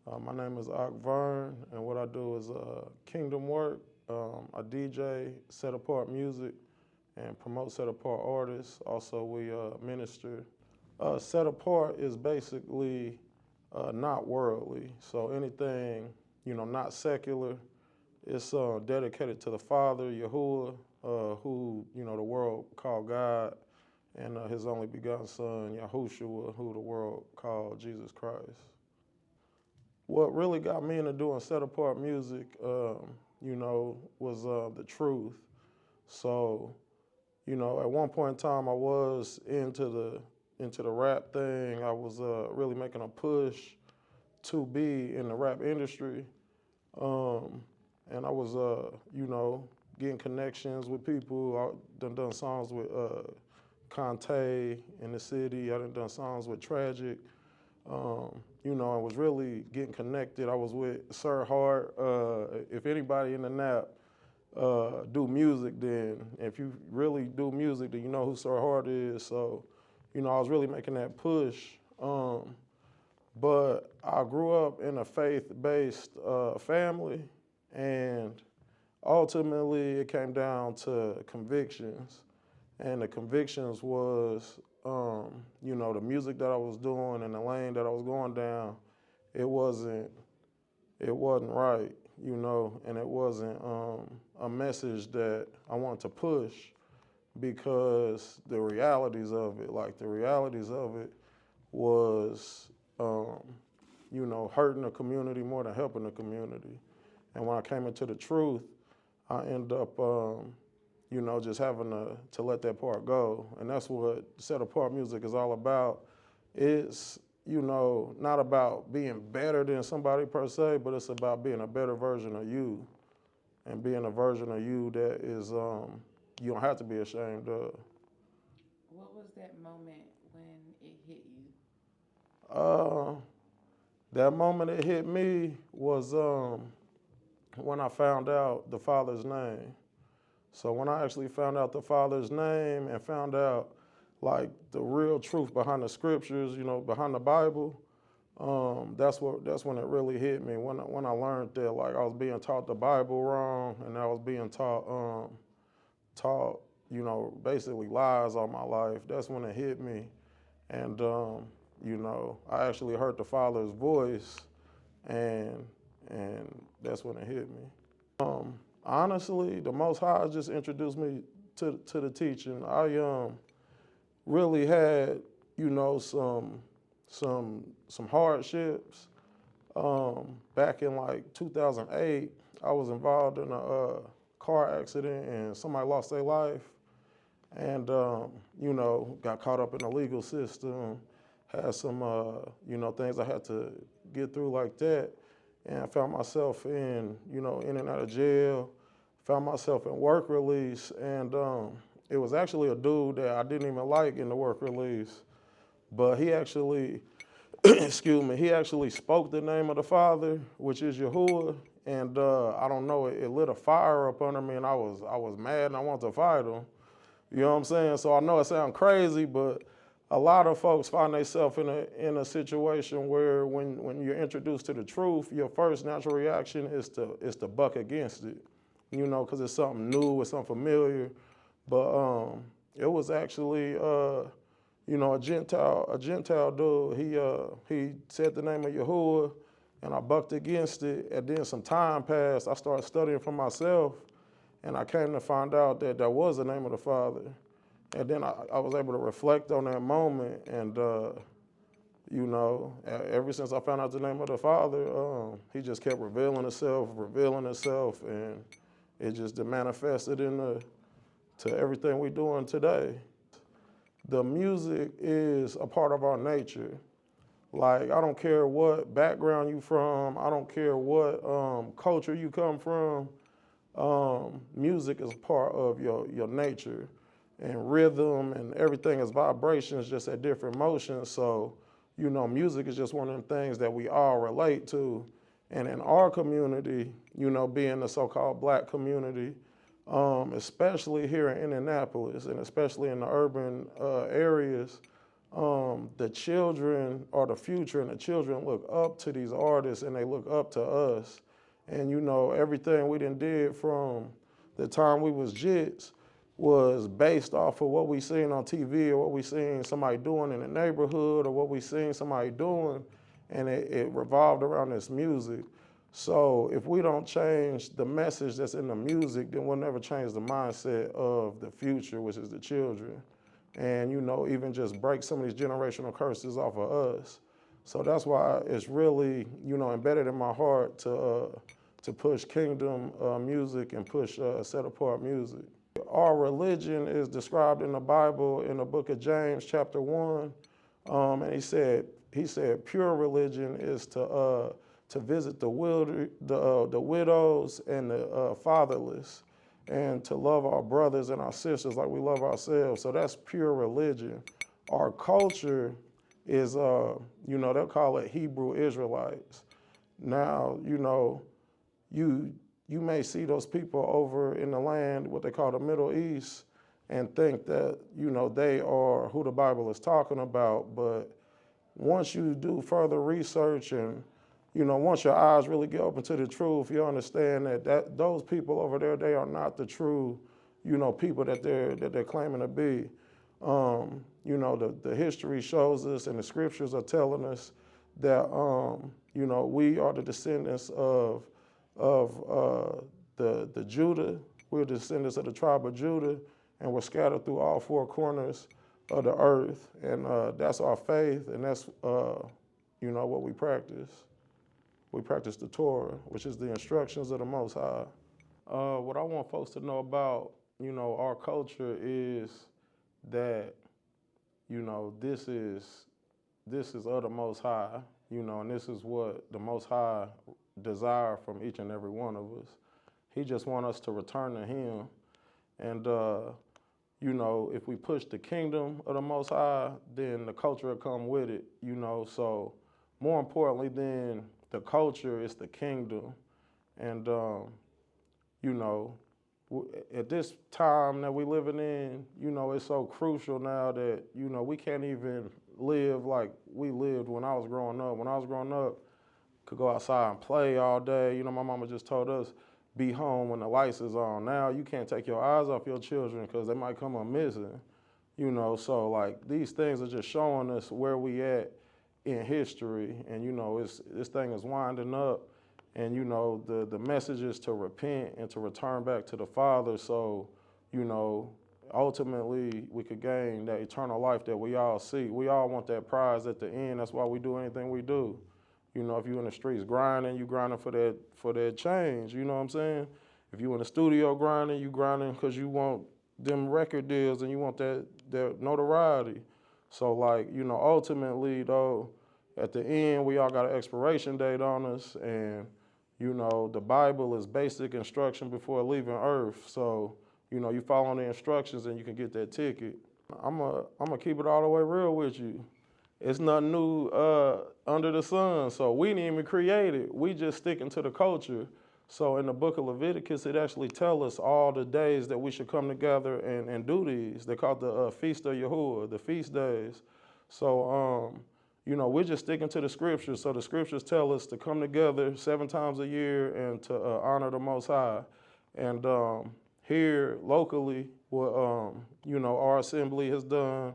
My name is Ach Vern, and what I do is kingdom work. I DJ, set apart music, and promote set apart artists. Also, we minister. Set apart is basically not worldly, so anything not secular. It's dedicated to the Father, Yahuwah, who the world called God, and His only begotten Son, Yahushua, who the world called Jesus Christ. What really got me into doing set apart music, was the truth. So, at one point in time, I was into the rap thing. I was really making a push to be in the rap industry, and I was, getting connections with people. I done songs with Conte in the city. I done songs with Tragic. I was really getting connected. I was with Sir Hart. If anybody in the NAP do music, then if you really do music, then you know who Sir Hart is. So, I was really making that push. But I grew up in a faith-based family, and ultimately it came down to convictions. And the convictions was, the music that I was doing and the lane that I was going down, it wasn't right, and it wasn't a message that I wanted to push because the realities of it was, hurting the community more than helping the community. And when I came into the truth, I ended up, just having to let that part go. And that's what set apart music is all about. It's, not about being better than somebody per se, but it's about being a better version of you and being a version of you that is, you don't have to be ashamed of. What was that moment when it hit you? Uh, that moment it hit me was when I found out the Father's name. So when I actually found out the Father's name and found out like the real truth behind the scriptures, behind the Bible, that's when it really hit me. When I learned that like I was being taught the Bible wrong and I was being taught basically lies all my life. That's when it hit me, and I actually heard the Father's voice, and that's when it hit me. Honestly, the Most High just introduced me to the teaching. I really had, some hardships. Back in like 2008, I was involved in a car accident and somebody lost their life, and got caught up in the legal system. Had some, things I had to get through like that, and I found myself in and out of jail. Found myself in work release, and it was actually a dude that I didn't even like in the work release, but he actually, excuse me, he actually spoke the name of the Father, which is Yahuwah, and I don't know, it lit a fire up under me, and I was mad, and I wanted to fight him. You know what I'm saying? So I know it sounds crazy, but a lot of folks find themselves in a situation where when you're introduced to the truth, your first natural reaction is to buck against it, because it's something new, it's something familiar. But it was actually a Gentile dude. He said the name of Yahuwah, and I bucked against it. And then some time passed. I started studying for myself, and I came to find out that that was the name of the Father. And then I was able to reflect on that moment, and ever since I found out the name of the Father, he just kept revealing himself, and it just manifested into everything we're doing today. The music is a part of our nature. Like, I don't care what background you from, I don't care what culture you come from, music is a part of your nature. And rhythm and everything is vibrations, just at different motions. So, music is just one of them things that we all relate to. And in our community, being the so-called black community, especially here in Indianapolis and especially in the urban areas, the children are the future, and the children look up to these artists, and they look up to us. And you know, everything we done did from the time we was jits was based off of what we seen on TV or what we seen somebody doing in the neighborhood or what we seen somebody doing, and it revolved around this music. So if we don't change the message that's in the music, then we'll never change the mindset of the future, which is the children. And you know, even just break some of these generational curses off of us. So that's why it's really, you know, embedded in my heart to push kingdom music and push set apart music. Our religion is described in the Bible in the book of James, chapter 1, and he said pure religion is to visit the widows and the fatherless, and to love our brothers and our sisters like we love ourselves. So that's pure religion. Our culture is, you know, they'll call it Hebrew Israelites. Now, you know, you may see those people over in the land, what they call the Middle East, and think that, you know, they are who the Bible is talking about. But once you do further research and, you know, once your eyes really get open to the truth, you understand that those people over there, they are not the true, you know, people that they're claiming to be. You know, the history shows us and the scriptures are telling us that, you know, we are the descendants of the Judah. We're descendants of the tribe of Judah, and we're scattered through all four corners of the earth. And that's our faith, and that's, you know, what we practice. We practice the Torah, which is the instructions of the Most High. What I want folks to know about, you know, our culture is that, you know, this is of the Most High, you know, and this is what the Most High desire from each and every one of us. He just wants us to return to Him. And, you know, if we push the kingdom of the Most High, then the culture will come with it, you know. So more importantly than the culture is the kingdom. And, you know, at this time that we're living in, you know, it's so crucial now that, you know, we can't even live like we lived when I was growing up. When I was growing up, could go outside and play all day. You know, my mama just told us, be home when the lights is on. Now you can't take your eyes off your children because they might come up missing. You know, so like these things are just showing us where we at in history. And, you know, this thing is winding up. And, you know, the message is to repent and to return back to the Father. So, you know, ultimately we could gain that eternal life that we all seek. We all want that prize at the end. That's why we do anything we do. You know, if you're in the streets grinding, you grinding for that change, you know what I'm saying? If you in the studio grinding, you grinding because you want them record deals and you want that notoriety. So like, you know, ultimately though, at the end, we all got an expiration date on us, and, you know, the Bible is basic instruction before leaving earth. So, you know, you follow the instructions and you can get that ticket. I'm gonna keep it all the way real with you. It's nothing new under the sun. So we didn't even create it. We just sticking to the culture. So in the book of Leviticus, it actually tells us all the days that we should come together and do these. They're called the Feast of Yahuwah, the feast days. So, you know, we're just sticking to the scriptures. So the scriptures tell us to come together 7 times a year and to honor the Most High. And here locally, what, you know, our assembly has done,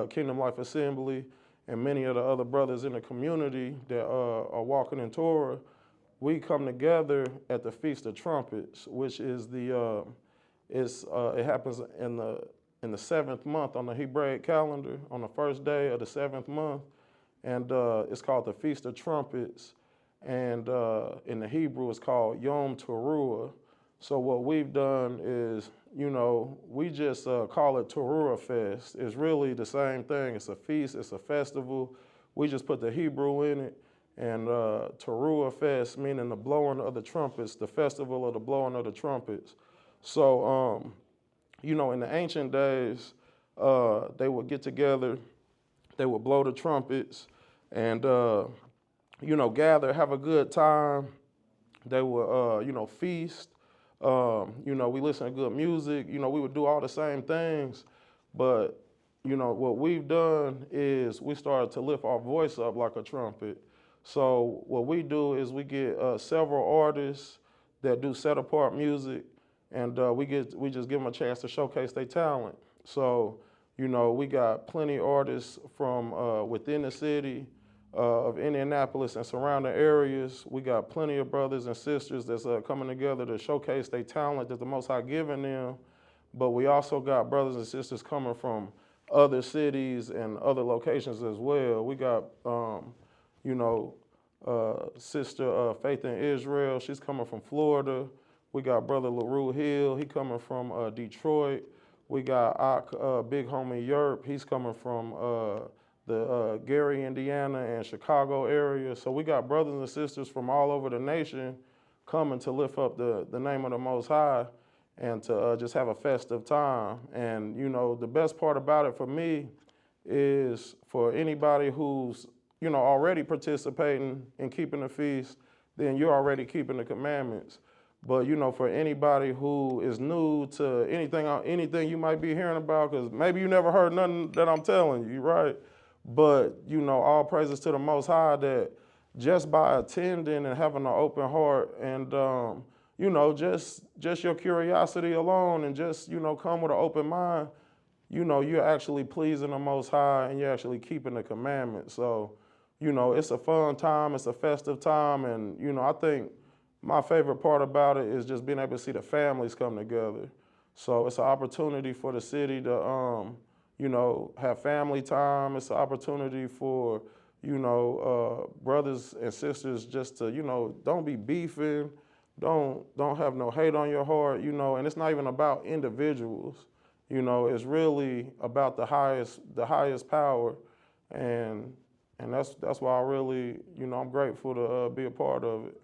Kingdom Life Assembly, and many of the other brothers in the community that are walking in Torah, we come together at the Feast of Trumpets, which is it happens in the 7th month on the Hebraic calendar, on the first day of the 7th month, and it's called the Feast of Trumpets, and in the Hebrew it's called Yom Teruah. So what we've done is, you know, we just call it Teruah Fest. It's really the same thing. It's a feast, it's a festival. We just put the Hebrew in it. And Teruah Fest, meaning the blowing of the trumpets, the festival of the blowing of the trumpets. So, you know, in the ancient days, they would get together, they would blow the trumpets and, you know, gather, have a good time. They would, you know, feast. You know, we listen to good music. You know, we would do all the same things, but, what we've done is we started to lift our voice up like a trumpet. So what we do is we get several artists that do set apart music, and we just give them a chance to showcase their talent. So we got plenty artists from within the city of Indianapolis and surrounding areas. We got plenty of brothers and sisters that's coming together to showcase their talent that the Most High given them. But we also got brothers and sisters coming from other cities and other locations as well. We got, Sister Faith in Israel. She's coming from Florida. We got Brother LaRue Hill. He coming from Detroit. We got Ach, Big Homie Yerp. He's coming from the Gary, Indiana, and Chicago area. So we got brothers and sisters from all over the nation coming to lift up the name of the Most High and to just have a festive time. And, the best part about it for me is for anybody who's, already participating in keeping the feast, then you're already keeping the commandments. But, for anybody who is new to anything you might be hearing about, because maybe you never heard nothing that I'm telling you, right? But, all praises to the Most High that just by attending and having an open heart and, just your curiosity alone and just, come with an open mind, you're actually pleasing the Most High and you're actually keeping the commandments. So, it's a fun time, it's a festive time, and, I think my favorite part about it is just being able to see the families come together. So it's an opportunity for the city to, have family time. It's an opportunity for, brothers and sisters just to, don't be beefing, don't have no hate on your heart, and it's not even about individuals. It's really about the highest power, and that's why I really, I'm grateful to be a part of it.